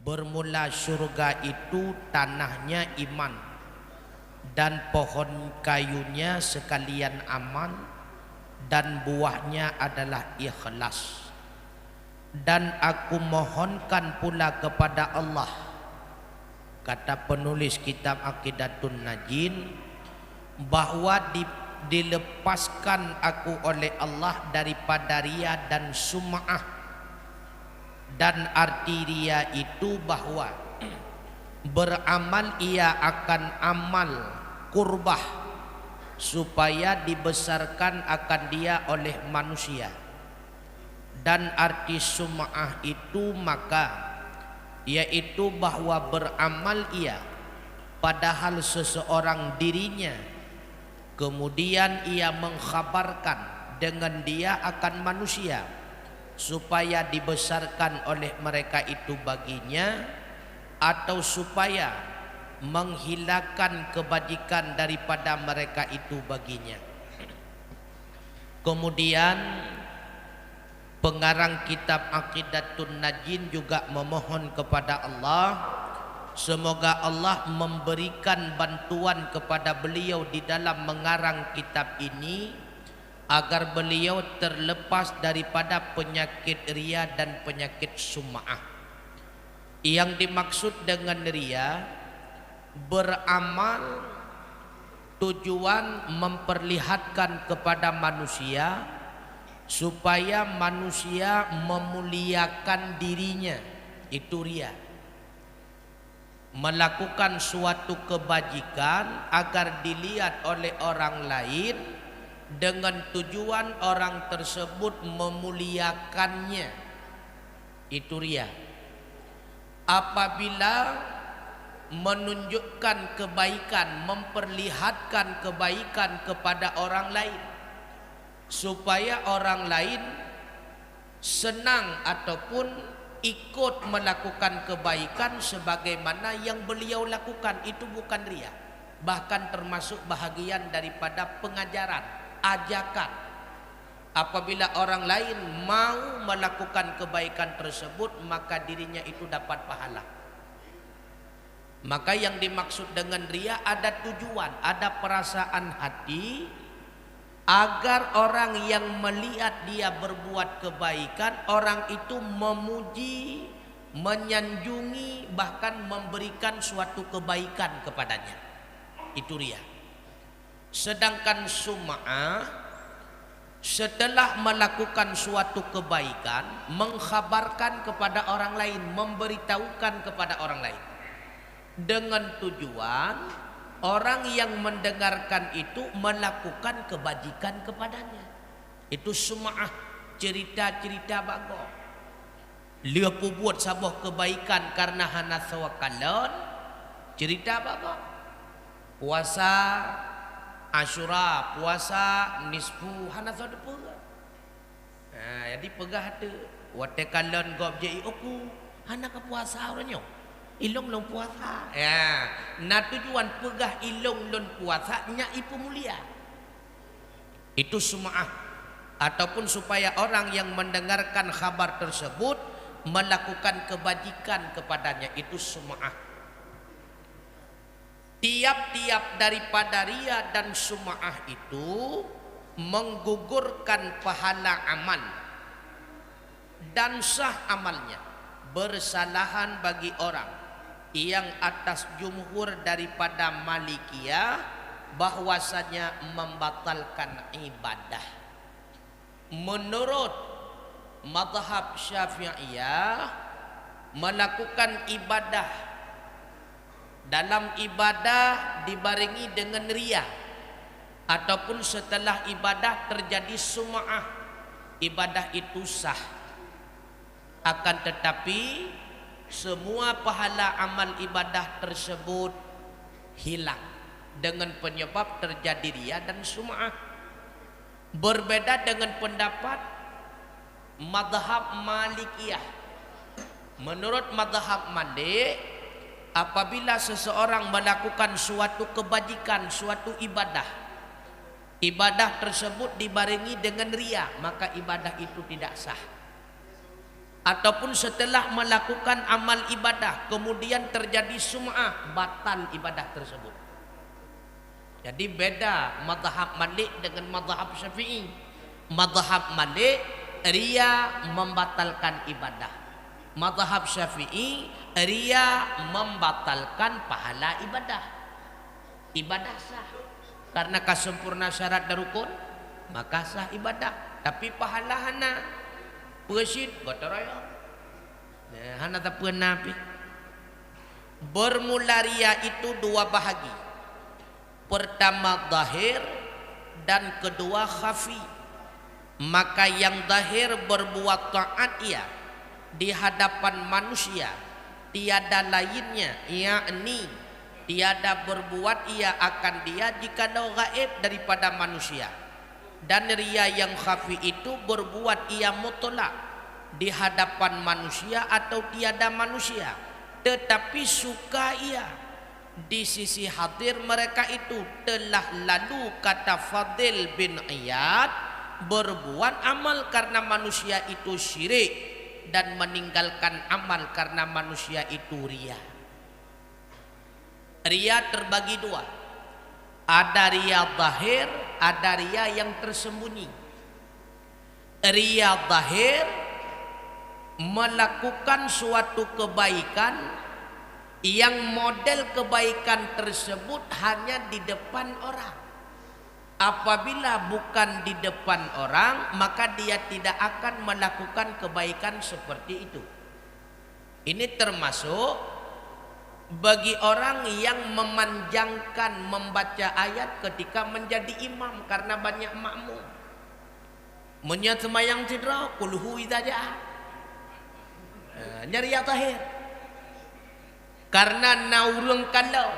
Bermula surga itu tanahnya iman, dan pohon kayunya sekalian aman, dan buahnya adalah ikhlas. Dan aku mohonkan pula kepada Allah, kata penulis kitab Aqidatun Najin, bahwa dilepaskan aku oleh Allah daripada riya dan sum'ah. Dan arti riya itu bahwa beramal ia akan amal kurbah supaya dibesarkan akan dia oleh manusia. Dan arti sum'ah itu maka yaitu bahwa beramal ia padahal seseorang dirinya, kemudian ia mengkhabarkan dengan dia akan manusia supaya dibesarkan oleh mereka itu baginya, atau supaya menghilangkan kebajikan daripada mereka itu baginya. Kemudian pengarang kitab Aqidatun Najin juga memohon kepada Allah, semoga Allah memberikan bantuan kepada beliau di dalam mengarang kitab ini, agar beliau terlepas daripada penyakit riya dan penyakit sum'ah. Yang dimaksud dengan riya, beramal tujuan memperlihatkan kepada manusia supaya manusia memuliakan dirinya, itu riya. Melakukan suatu kebajikan agar dilihat oleh orang lain dengan tujuan orang tersebut memuliakannya, itu riya. Apabila menunjukkan kebaikan, memperlihatkan kebaikan kepada orang lain supaya orang lain senang ataupun ikut melakukan kebaikan sebagaimana yang beliau lakukan, itu bukan riya, bahkan termasuk bahagian daripada pengajaran, ajakan. Apabila orang lain mau melakukan kebaikan tersebut, maka dirinya itu dapat pahala. Maka yang dimaksud dengan riya ada tujuan, ada perasaan hati, agar orang yang melihat dia berbuat kebaikan, orang itu memuji, menyanjungi, bahkan memberikan suatu kebaikan kepadanya. Itu riya. Sedangkan sum'ah, setelah melakukan suatu kebaikan, mengkhabarkan kepada orang lain, memberitahukan kepada orang lain, dengan tujuan orang yang mendengarkan itu melakukan kebajikan kepadanya. Itu sum'ah, cerita-cerita bagus. Dia pun buat sebuah kebaikan karena hana tawakkalon, cerita bagus. Puasa Asyura, puasa nisfu hana sadepa. Jadi pegah ada. Wate kalon gob je aku hana ke puasa orangnya. Ilong long puasa. Ya, nah tujuan pegah ilong long puasa nya ipu mulia. Itu sum'ah, ataupun supaya orang yang mendengarkan khabar tersebut melakukan kebajikan kepadanya, itu sum'ah. Tiap-tiap daripada riya dan sum'ah itu menggugurkan pahala amal dan sah amalnya. Bersalahan bagi orang yang atas jumhur daripada Malikiyah bahwasanya membatalkan ibadah. Menurut mazhab Syafi'iyah, melakukan ibadah, dalam ibadah dibarengi dengan riya, ataupun setelah ibadah terjadi sum'ah, ibadah itu sah. Akan tetapi semua pahala amal ibadah tersebut hilang dengan penyebab terjadi riya dan sum'ah. Berbeda dengan pendapat mazhab Malikiyah. Menurut mazhab Malik, apabila seseorang melakukan suatu kebajikan, suatu ibadah, ibadah tersebut dibarengi dengan riya, maka ibadah itu tidak sah. ataupun setelah melakukan amal ibadah kemudian terjadi sum'ah, batal ibadah tersebut. Jadi beda mazhab Malik dengan mazhab Syafi'i. Mazhab Malik riya membatalkan ibadah. Mazhab Syafi'i riya membatalkan pahala ibadah. Ibadah sah karena kesempurna syarat dan rukun, maka sah ibadah. Tapi pahala hana persid gotoraya. Hana tak pernah nabi. Bermula riya itu dua bahagi. Pertama zahir dan kedua khafi. Maka yang zahir berbuat taat ia di hadapan manusia, tiada lainnya, yakni tiada berbuat ia akan dia jika gaib daripada manusia. Dan riya yang khafi itu berbuat ia mutlak di hadapan manusia atau tiada manusia, tetapi suka ia di sisi hadir mereka itu. Telah lalu kata Fadil bin Iyad, berbuat amal karena manusia itu syirik dan meninggalkan amal karena manusia itu riya. Riya terbagi dua, ada riya zahir, ada riya yang tersembunyi. Riya zahir melakukan suatu kebaikan yang model kebaikan tersebut hanya di depan orang. Apabila bukan di depan orang, maka dia tidak akan melakukan kebaikan seperti itu. Ini termasuk bagi orang yang memanjangkan membaca ayat ketika menjadi imam karena banyak makmum. Menyat semayang tidra kulhu idza nyari zahir. Karena naurung kalau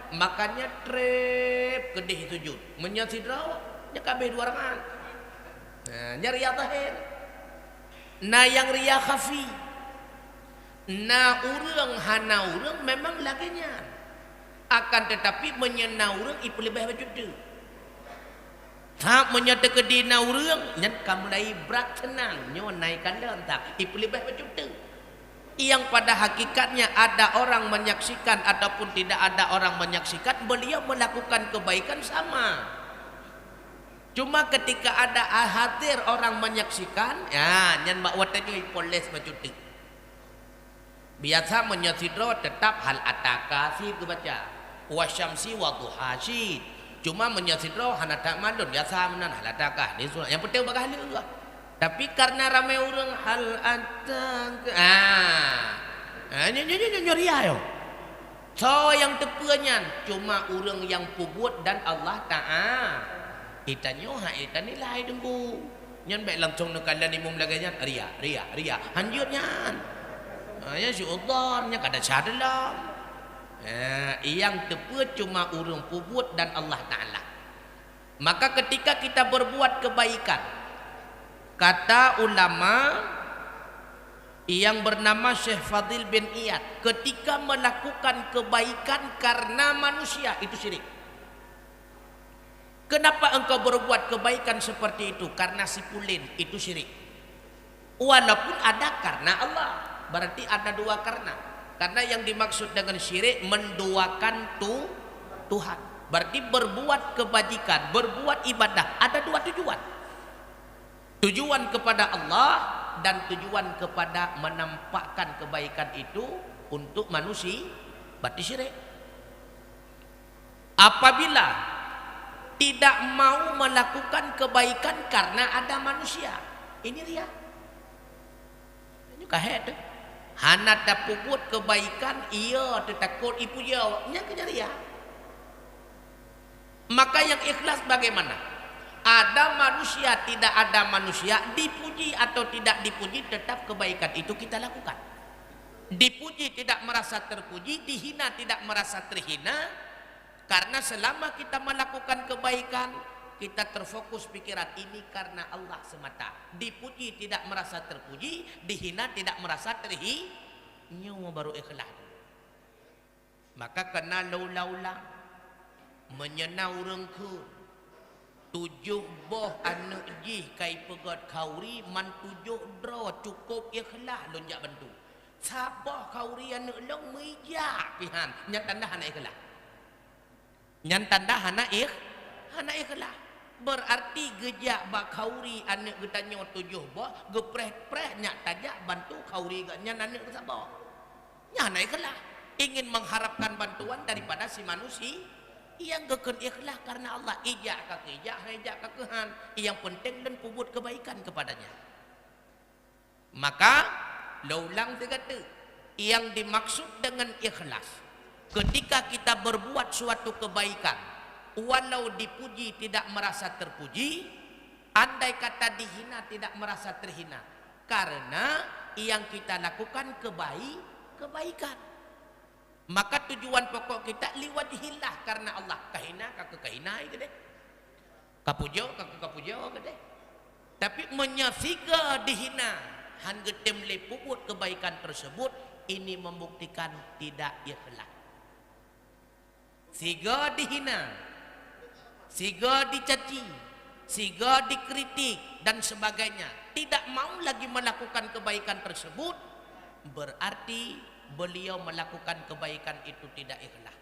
makanya trep kedih sujud. Menyat sidra nya kabeh dua rakaat. Nyari zahir. Nah yang riya khafi, na urang hana urang memang laginya, akan tetapi menyena urang ipu lebih baju tu. Tak menyata ke na urang nyan kamulai berat senang nyo naikkan dah tak ipu lebih baju tu. Yang pada hakikatnya ada orang menyaksikan ataupun tidak ada orang menyaksikan, beliau melakukan kebaikan sama. Cuma ketika ada hadir orang menyaksikan, ya nyan mbak watanya ipoles baju tu. Biasa menyasidro tetap hal ataka sih baca wasyamsi wa duhasyid. Cuma menyasidro hana tak malun biasa menan hal ataka. Yang penting bagah juga. Tapi karena ramai orang hal ataka. Nyori ayo. So yang tepuannya cuma orang yang pubut dan Allah Taala. Kita nyoha kita nilai dengku. Nyan baik langsung nekalan imum laganya ria. Hanjurnya. Ya syu'udhannya kada syadalam. Yang tepat cuma urung pubut dan Allah Ta'ala. Maka ketika kita berbuat kebaikan, kata ulama yang bernama Syekh Fadil bin Iyad, ketika melakukan kebaikan karena manusia itu syirik. Kenapa engkau berbuat kebaikan seperti itu? Karena si pulin itu syirik. Walaupun ada karena Allah, berarti ada dua karena. Karena yang dimaksud dengan syirik menduakan Tuhan. Berarti berbuat kebajikan, berbuat ibadah ada dua tujuan. Tujuan kepada Allah dan tujuan kepada menampakkan kebaikan itu untuk manusia, berarti syirik. Apabila tidak mau melakukan kebaikan karena ada manusia, ini riya. Ini kahet. Hana dapubut kebaikan iya tetakut ipu jauh nya kejaria. Maka yang ikhlas bagaimana? Ada manusia, tidak ada manusia, dipuji atau tidak dipuji, tetap kebaikan itu kita lakukan. Dipuji tidak merasa terpuji, dihina tidak merasa terhina. Karena selama kita melakukan kebaikan, kita terfokus pikiran ini karena Allah semata. Dipuji tidak merasa terpuji, dihina tidak merasa terhina, nyawa baru ikhlas. Maka kena laula menyena urangku tujuh boh anak jih kai pegat kauri man tujuh dro cukup ikhlas lonjak bantu sabah kauri anak long meja pihan nyan tanda hana ikhlas nyan tanda hana ikhlas berarti gejak bak kauri anak getanyo tujuh boh gepreh-preh nyak tajak bantu kauri gak nyan anak sabah nyan ikhlas ingin mengharapkan bantuan daripada si manusia yang geken ikhlas karena Allah ijak ke ijak hijak ke kehan yang penting dan pubut kebaikan kepadanya. Maka laulang tegatu yang dimaksud dengan ikhlas ketika kita berbuat suatu kebaikan walau dipuji tidak merasa terpuji, andai kata dihina tidak merasa terhina karena yang kita lakukan kebaikan. Maka tujuan pokok kita liwajhillah karena Allah. Kahina kaku kahina itu deh. Kapujo kaku kapujo deh. Tapi menyasiga dihina han getem le puput kebaikan tersebut ini membuktikan tidak ikhlas. Siga dihina, siga dicaci, siga dikritik dan sebagainya, tidak mau lagi melakukan kebaikan tersebut berarti beliau melakukan kebaikan itu tidak ikhlas.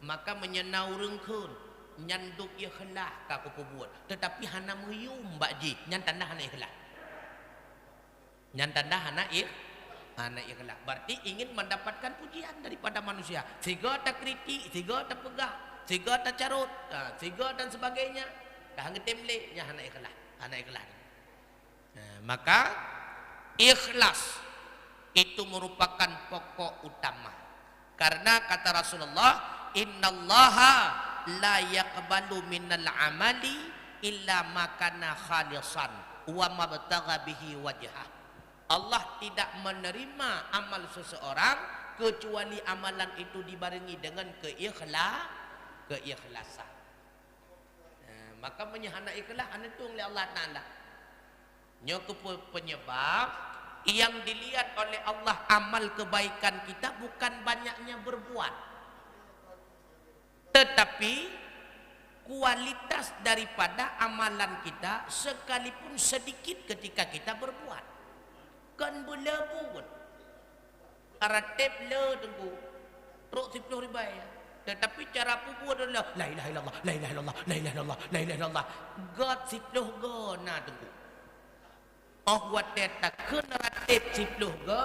Maka menyenau rengkun nyanduk ikhlas kaku pubuat tetapi hana meyum bakji nyan tanda hana ikhlas. Nyan tanda hana ikhlas berarti ingin mendapatkan pujian daripada manusia. Siga tak kritik, siga tak pegah, siga tak carut, siga dan sebagainya. Dah ngetemle nya hana ikhlas. Maka ikhlas itu merupakan pokok utama karena kata Rasulullah innallaha la yaqbalu minal amali illa ma kana khalisan wa mabtagha bihi wajhah. Allah tidak menerima amal seseorang kecuali amalan itu dibarengi dengan keikhlasan. Maka menyahana ikhlas anatung oleh Allah Taala nyoku penyebab yang dilihat oleh Allah amal kebaikan kita bukan banyaknya berbuat, tetapi kualitas daripada amalan kita sekalipun sedikit ketika kita berbuat. Kan belabun karatep le tunggu rok 10 ribai tetapi cara pubu adalah la ilaha illallah la ilaha illallah la ilaha illallah la ilaha illallah god 10 go na tunggu oh buat teta kena ratep 10 go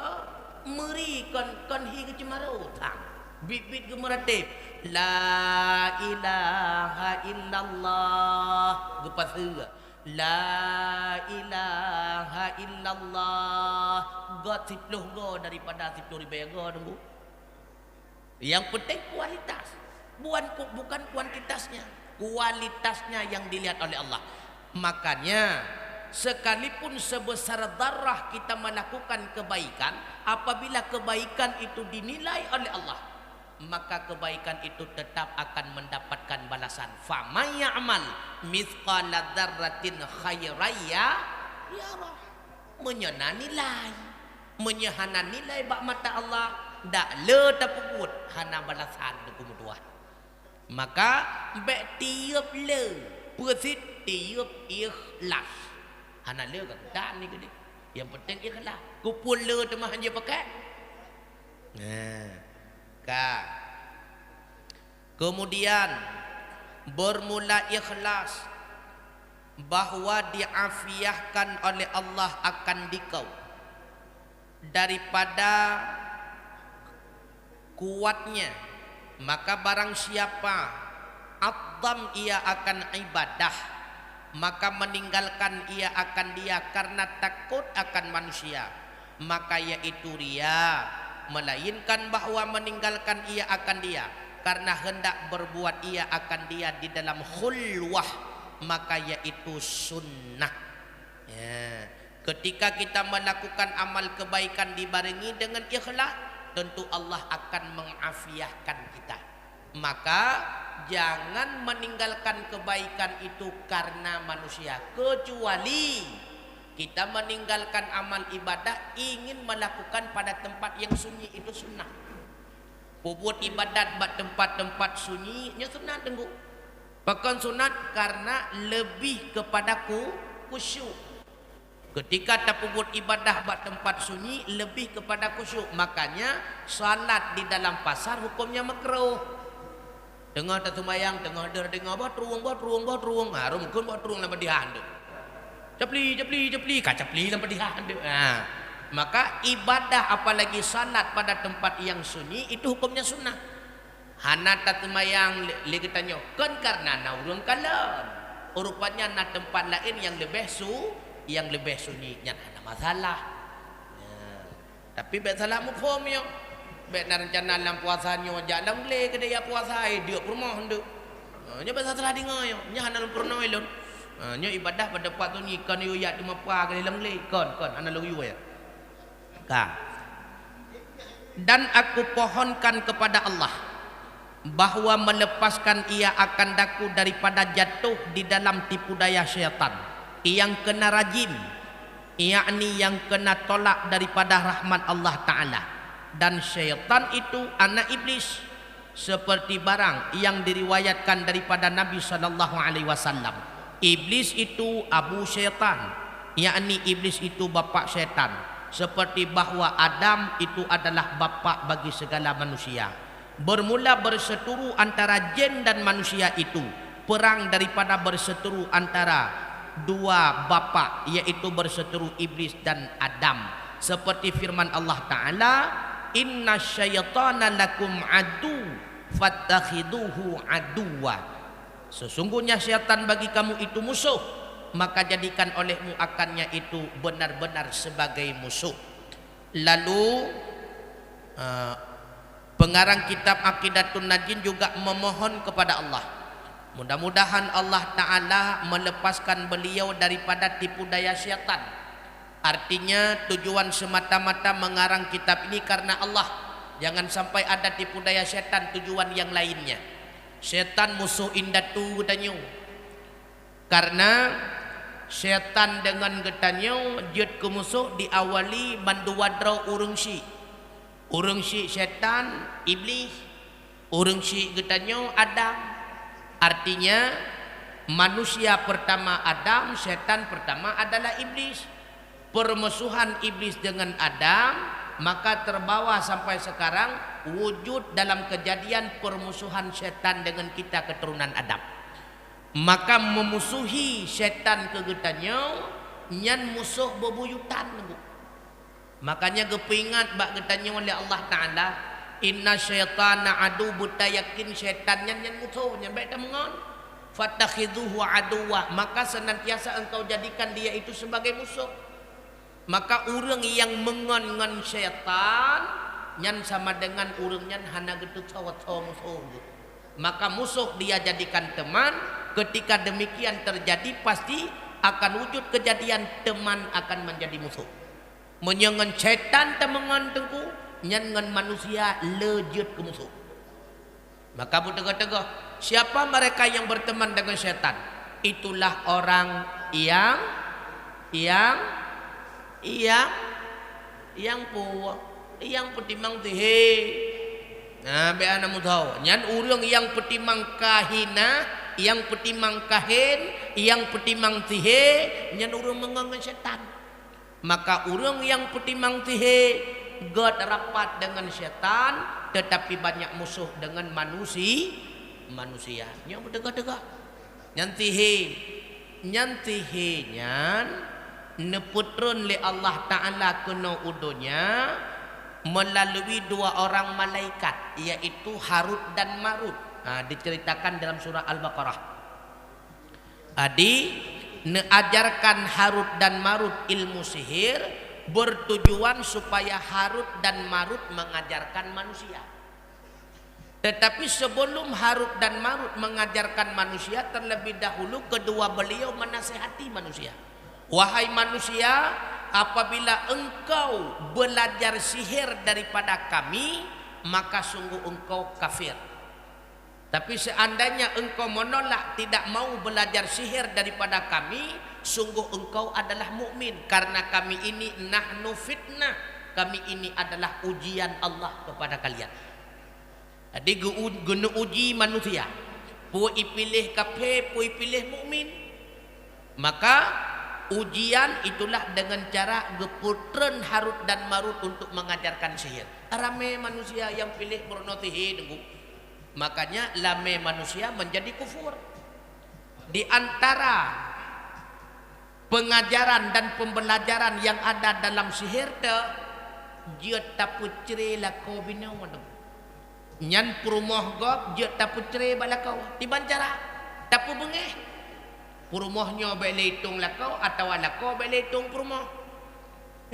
meri kon hi ke cemaro tang bibit ke meratep la ilaha illallah gepasa la ilaha illallah god 10 go daripada 10 ribu go tunggu. Yang penting kualitas bukan kuantitasnya, kualitasnya yang dilihat oleh Allah. Makanya sekalipun sebesar darah kita melakukan kebaikan, apabila kebaikan itu dinilai oleh Allah, maka kebaikan itu tetap akan mendapatkan balasan. Faman ya'mal mithqala dzarratin khairan yarah. Menyana nilai, menyahana nilai bak mata Allah, dak le taput hana balasan kemudian. Maka bek tiup le persit tiup ikhlas. Hana le kan dan ni gede. Yang penting ikhlas. Kupul le temah hanya pakai. Kemudian bermula ikhlas bahwa diafiahkan oleh Allah akan dikau daripada kuatnya, maka barang siapa adzam ia akan ibadah, maka meninggalkan ia akan dia karena takut akan manusia, maka yaitu riya, melainkan bahwa meninggalkan ia akan dia karena hendak berbuat ia akan dia di dalam khulwah, maka yaitu sunnah. Ketika kita melakukan amal kebaikan dibarengi dengan ikhlas, tentu Allah akan mengafiahkan kita. Maka jangan meninggalkan kebaikan itu karena manusia, kecuali kita meninggalkan amal ibadah ingin melakukan pada tempat yang sunyi, itu sunnah. Buat ibadat buat tempat-tempat sunyi nya sunnah tunggu. Pakon sunat karena lebih kepada khusyuk. Ketika tapubut ibadah buat tempat sunyi lebih kepada khusyuk. Makanya salat di dalam pasar hukumnya makruh. Tengah tak tumayang, tengah dengar buat ruang. Harum kun buat ruang lambat dihandu. Capli, kacapli lambat dihandu. Maka ibadah apalagi salat pada tempat yang sunyi itu hukumnya sunnah. Hana tak tumayang lagi tanya kan karena na urang kalan. Rupanya na tempat lain yang lebih sunyi nyan ada masalah. Tapi bet salah mufhum yo. Bet na rencana dalam puasanya jalan le ke dia puasa dia rumah hendak. Nya bet salah dengar yo. Nya hana pernah elon. Nya ibadah pada tempat tu ni kan yo ya di mapa ke dalam le kon ana lu yo ya. Ka. Dan aku pohonkan kepada Allah bahwa melepaskan ia akan daku daripada jatuh di dalam tipu daya syaitan yang kena rajim, yakni yang kena tolak daripada rahmat Allah Ta'ala. Dan syaitan itu anak iblis seperti barang yang diriwayatkan daripada Nabi SAW. Iblis itu abu syaitan, yakni iblis itu bapa syaitan. Seperti bahwa Adam itu adalah bapa bagi segala manusia. Bermula berseteru antara jin dan manusia itu perang daripada berseteru antara dua bapa, yaitu berseteru iblis dan Adam. Seperti firman Allah Ta'ala, inna syaitana lakum adu fattakhiduhu aduwa. Sesungguhnya syaitan bagi kamu itu musuh, maka jadikan olehmu akannya itu benar-benar sebagai musuh. Lalu pengarang kitab Aqidatun Najin juga memohon kepada Allah, mudah-mudahan Allah Ta'ala melepaskan beliau daripada tipu daya syaitan. Artinya tujuan semata-mata mengarang kitab ini karena Allah. Jangan sampai ada tipu daya syaitan tujuan yang lainnya. Syaitan musuh indatu getanyo. Karena syaitan dengan getanyo jut ke musuh diawali manduwadra urung si. Urang si syaitan iblis, urang si getanyo Adam. Artinya manusia pertama Adam, syaitan pertama adalah iblis. Permusuhan iblis dengan Adam maka terbawa sampai sekarang wujud dalam kejadian permusuhan syaitan dengan kita keturunan Adam. Maka memusuhi syaitan ke getanyo nyan musuh bebuyutan. Makanya kepingat bak getanya oleh Allah Ta'ala, inna syaitana adu buta yakin syaitan yang musuhnya baik tak mengon fattakhidhuhu aduwa, maka senantiasa engkau jadikan dia itu sebagai musuh. Maka orang yang mengon syaitan nyan sama dengan orang nyan hana getut sawat musuh. Maka musuh dia jadikan teman. Ketika demikian terjadi pasti akan wujud kejadian teman akan menjadi musuh. Menyengan syaitan temangan tengku nyengan manusia lejut ke musuh. Maka tegak-tegak siapa mereka yang berteman dengan syaitan? Itulah orang yang petimang tihe. Nah, beana mu tahu. Nyan urang yang petimang kahina, yang petimang kahin, yang petimang tihe, nyan urang mengangan syaitan. Maka orang yang petimang tihe god rapat dengan syaitan, tetapi banyak musuh dengan manusia. Yang berdegah-degah. Nyantihe nyan neputron le Allah Ta'ala kena udonya melalui dua orang malaikat, yaitu Harut dan Marut. Diceritakan dalam surah Al-Baqarah. Ajarkan Harut dan Marut ilmu sihir bertujuan supaya Harut dan Marut mengajarkan manusia. Tetapi sebelum Harut dan Marut mengajarkan manusia, terlebih dahulu kedua beliau menasihati manusia. Wahai manusia, apabila engkau belajar sihir daripada kami, maka sungguh engkau kafir. Tapi seandainya engkau menolak, tidak mau belajar sihir daripada kami, sungguh engkau adalah mukmin. Karena kami ini nahnu fitnah, kami ini adalah ujian Allah kepada kalian. Jadi guna uji manusia. Pui pilih kafir, pui pilih mukmin. Maka ujian itulah dengan cara geputren Harut dan Marut untuk mengajarkan sihir. Ramai manusia yang pilih beronotihi nunggu. Makanya lame manusia menjadi kufur. Di antara pengajaran dan pembelajaran yang ada dalam sihir te dia tapucre lako binau nyan perumoh gop dia tapucre balakau di bancara tapu bengeh perumohnya belitung lakau atau lakau belitung perumoh.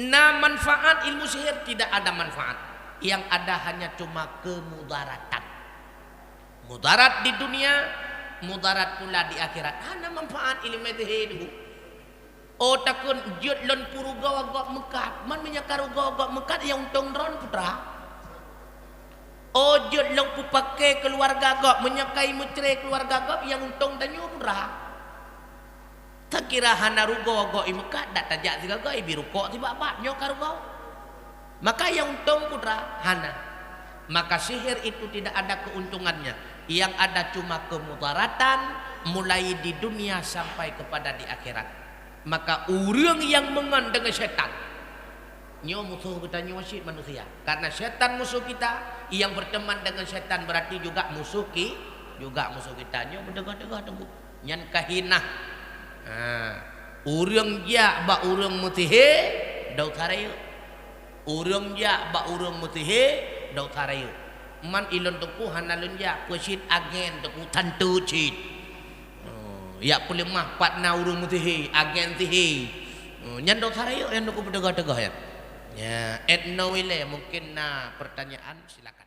Nah, manfaat ilmu sihir tidak ada manfaat, yang ada hanya cuma kemudaratan. Mudarat di dunia, mudarat pula di akhirat. Hana manfaat ilmu sihir itu. Oh takun jut lon puru gawa gok mekat, man menyakaru gawa gok mekat yang untung dron putra. Oh jut lon pu pakai keluarga gok menyakai mucre keluarga gok yang untung danyo putra. Tak kira hana rugo gok imekat dak tajak tiga gok biru kok tiba apa nyokaru gok. Maka yang untung putra hana. Maka sihir itu tidak ada keuntungannya. Yang ada cuma kemudaratan mulai di dunia sampai kepada di akhirat. Maka orang yang mengandung setan nyo musuh kita nyo manusia. Karena setan musuh kita, yang berteman dengan setan berarti juga musuh kita nyo berdegah-degah tunggu nyan kahinah. Urang ja ba urang mutihe dau tarayu. Urang ja ba urang mutihe dau tarayu. Man ilon tuku hanalun ja pesit agen tuku tantu cit. Ya boleh mah patna urang mutihe agen tihe. Nyan dau tarayu yang tuku berdegah-degah ya. Ya, etno wile mungkin pertanyaan silakan.